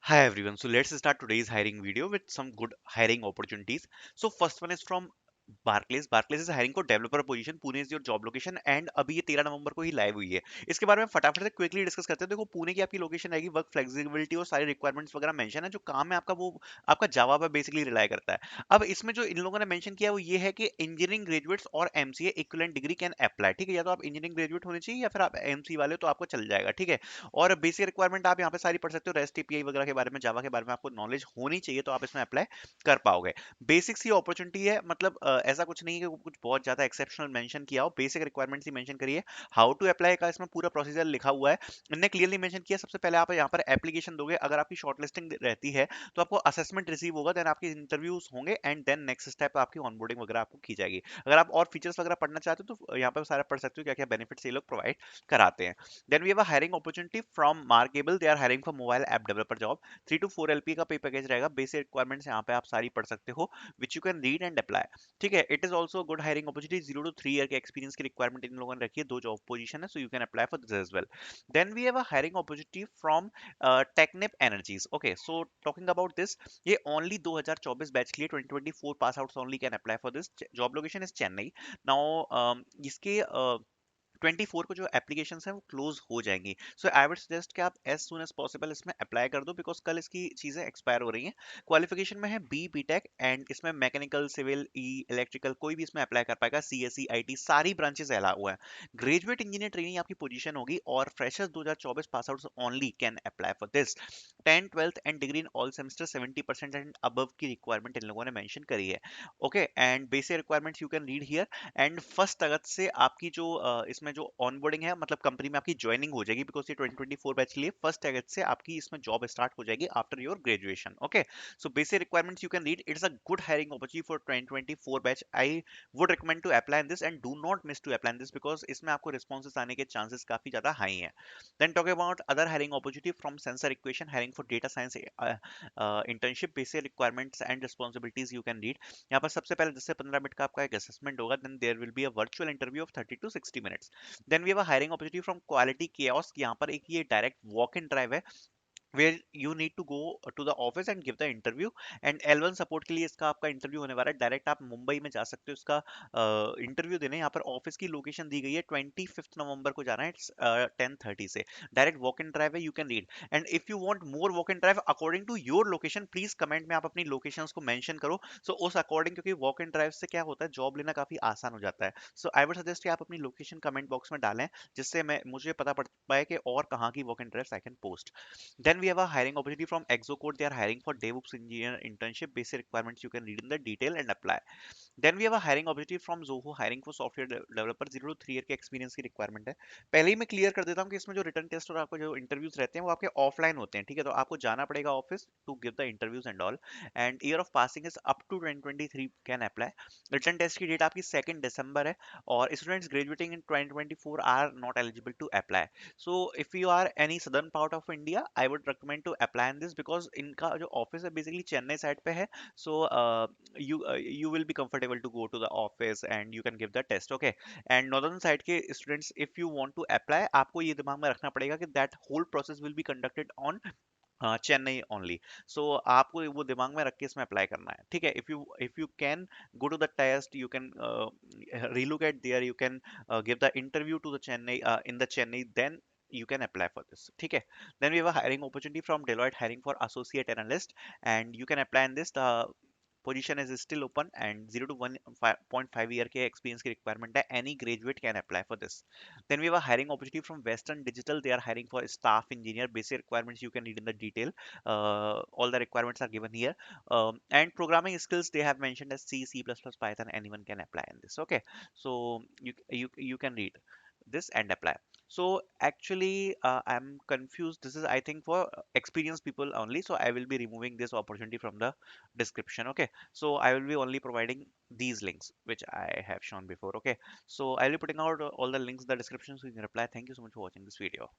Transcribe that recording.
Hi everyone. So let's start today's hiring video with some good hiring opportunities. So first one is from Barclays. Barclays is hiring for developer position. Pune is your job location and अभी ये 13 नवंबर को ही live हुई है. इसके बारे में फटाफट से क्विकली डिस्कस करते हैं. देखो पुणे की आपकी लोकेशन रहेगी, वर्क फ्लेक्सिबिलिटी और सारे रिक्वायरमेंट्स वगैरह मेंशन है. जो काम है आपका वो आपका जावा पे बेसिकली रिलाई करता है. अब इसमें जो इन लोगों ने मेंशन किया है वो ये है कि इंजीनियरिंग ग्रेजुएट्स और MCA equivalent degree can apply. ठीक है, या तो आप इंजीनियरिंग ग्रेजुएट होने चाहिए या फिर आप एमसी वाले हो तो आपको चल जाएगा. ठीक है, और बेसिक रिक्वायरमेंट आप यहाँ पे सारी पढ़ सकते हो. रेस्ट एपीआई वगैरह के बारे में, जावा के बारे में आपको नॉलेज होनी चाहिए तो आप इसमें अप्लाई कर पाओगे. बेसिक सी अपॉर्चुनिटी है, मतलब ऐसा कुछ नहीं है कि कुछ बहुत ज्यादा एक्सेप्शनल मेंशन किया हो. बेसिक रिक्वायरमेंट्स ही मेंशन करिए. हाउ टू अप्लाई का इसमें पूरा प्रोसीजर लिखा हुआ है. इन्होंने क्लियरली मेंशन किया सबसे पहले आप यहाँ पर एप्लीकेशन दोगे. अगर आपकी शॉर्टलिस्टिंग रहती है तो आपको असेसमेंट रिसीव होगा, देन आपके इंटरव्यूज होंगे एंड देन नेक्स्ट स्टेप आपकी ऑनबोर्डिंग वगैरह आपको की जाएगी. अगर आप और फीचर्स वगैरह पढ़ना चाहते हो तो यहाँ पर सारा पढ़ सकते हो क्या क्या बेनिफिट्स ये लोग प्रोवाइड कराते हैं. Then we have a hiring opportunity from Markable. They are hiring for mobile app developer job. 3 to 4 LP का पे पैकेज रहेगा. बेसिक रिक्वायरमेंट्स यहाँ पे आप सारी पढ़ सकते हो, which you can read and apply. ठीक है, it is also a good hiring opportunity. 0 to 3 year के एक्सपीरियंस की रिक्वायरमेंट इन लोगों ने रखी है. दो जॉब पोजीशन है, so you can apply for this as well. Then we have a hiring opportunity from Technip Energies. Okay, so talking about this, ये only 2024 बैच के लिए 2024 pass outs only can apply for this. Job location is Chennai. Now इसके 24 को जो application है वो close हो जाएंगी. सो आई वुड सजेस्ट कि आप एज सुन एज पॉसिबल इसमें अप्लाई कर दो, बिकॉज कल इसकी चीजें एक्सपायर हो रही हैं. क्वालिफिकेशन में है बी टेक एंड इसमें मैकेनिकल, सिविल, ई, इलेक्ट्रिकल कोई भी इसमें अप्लाई कर पाएगा. C S C, I T सारी ब्रांचेस अलाउ हुआ है. ग्रेजुएट इंजीनियर ट्रेनिंग आपकी पोजीशन होगी और freshers 2024 pass out only can apply for this. 10 twelfth and degree in all semester 70% and above की रिक्वायरमेंट इन लोगों ने मेंशन करी है. Okay, and basic requirements you can read here. And 1 अगस्त से आपकी जो इसमें जो ऑनबोर्डिंग है, मतलब कंपनी में आपकी ज्वाइनिंग हो जाएगी, बिकॉज ये 2024 बैच के लिए 1 अगस्त से आपकी इसमें जॉब स्टार्ट हो जाएगी after your graduation. Okay, so basic requirements you can read. It's a good hiring opportunity for 2024 batch. I would recommend to apply this and do not miss to apply this, because इसमें आपको responses आने के chances काफी ज्यादा high हैं. Then talk about other hiring opportunity from Sensor Equation, hiring for data science internship. Basic requirements and responsibilities you can read. यहाँ पर सबसे पहले 10 से 15 मिनट का आपका एक असेसमेंट होगा. Then there will be a virtual interview of 30 to 60 minutes. Then we have a hiring opportunity from Quality Kiosk. यहाँ पर एक ये डायरेक्ट वॉक इन ड्राइव है, where you need to go to the office and give the interview. and L1 support के लिए इसका आपका interview होने वाला है. डायरेक्ट आप मुंबई में जा सकते हो इसका इंटरव्यू देने. यहाँ पर ऑफिस की लोकेशन दी गई है, 25 नवंबर को जाना है. इट्स 10:30 से. डायरेक्ट वॉक इन ड्राइव है, you can read. And if you want more walk in drive according to your location, please comment में आप अपनी लोकेशंस को मेंशन करो. सो उस अकॉर्डिंग, क्योंकि वॉक इन ड्राइव से क्या होता है, जॉब लेना काफी आसान हो जाता है. सो आई वुड सजेस्ट कि आप अपनी लोकेशन कमेंट बॉक्स में डालें, जिससे मैं मुझे पता पड़ पाए कि और कहाँ की walk in drives I can post. Then we have a hiring opportunity from Exocode. They are hiring for DevOps engineer internship. Basic requirements you can read in the detail and apply. Then we have a hiring opportunity from Zoho, hiring for software developer. 0 to 3 year के experience की requirement है. पहले ही मैं clear कर देता हूँ कि इसमें जो रिटर्न टेस्ट और आपको जो इंटरव्यूज रहते हैं वो आपके ऑफलाइन होते हैं. ठीक है, तो आपको जाना पड़ेगा office to give the interviews and all. And year of passing is up to 2023 can apply. Written test की डेट आपकी 2 दिसंबर है. और students graduating in 2024 are not eligible to apply. So if you are any southern part of India, I would recommend to apply in this, because इनका जो office है basically Chennai side पे है. So you will be comfortable to go to the office and you can give the test. Okay, and northern side के students, if you want to apply, आपको ये दिमाग में रखना पड़ेगा कि that whole process will be conducted on Chennai only. So आपको वो दिमाग में रख के इसमें अप्लाई करना है. ठीक है, if you can go to the test, you can relocate there, you can give the interview to the chennai in the chennai, then you can apply for this. ठीक है, then we have a hiring opportunity from Deloitte, hiring for associate analyst, and you can apply in this. The position is still open and 0 to 1.5 year के experience की requirement है. Any graduate can apply for this. Then we have a hiring opportunity from Western Digital. They are hiring for staff engineer. Basic requirements you can read in the detail. All the requirements are given here. And programming skills they have mentioned as C, C++, Python. Anyone can apply in this. Okay, so you can read this and apply. So actually, I'm confused. This is, I think, for experienced people only. So I will be removing this opportunity from the description. Okay, so I will be only providing these links which I have shown before. Okay, so I'll be putting out all the links in the description so you can reply. Thank you so much for watching this video.